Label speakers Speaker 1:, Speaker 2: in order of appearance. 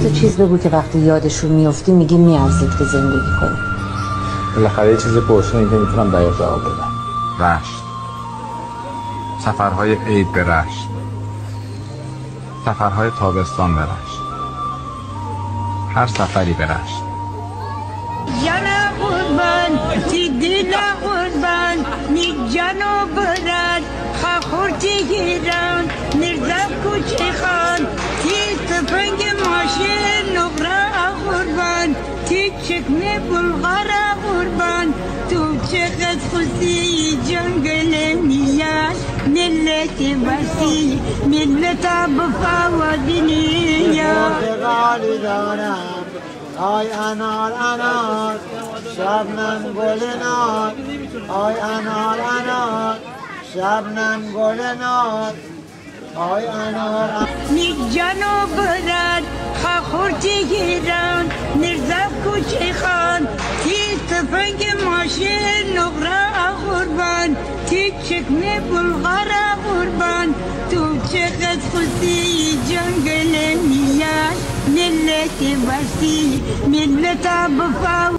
Speaker 1: تا چیز بگو که وقتی یادشون میفتی میگی میارزید که زندگی کنی.
Speaker 2: بالاخره یه چیز پرسونه که میتونم دقیق جواب بدم.
Speaker 3: رشت، سفرهای عید به رشت، سفرهای تابستان به رشت، هر سفری به رشت.
Speaker 4: جانا قربان تی دیلا قربان نی جانو برد خورتی گیران نردب کوچه خان تی تفنگ ماشین نقرا قربان تی چکمه بلغارا قربان تو چقدر خوزی جنگل میان ملت وسی ملت بفا دنیا
Speaker 5: آی انار انار شبنم گل نار آی انار انار شبنم گل نار آی انار
Speaker 4: نی جانو برد خورتی گیران نردب کوچه خان تی تفنگ ماشین نقرا قربان تی چکمه بلغارا قربان تو چقدر خوزی جنگل میان ملت وسی ملت بفا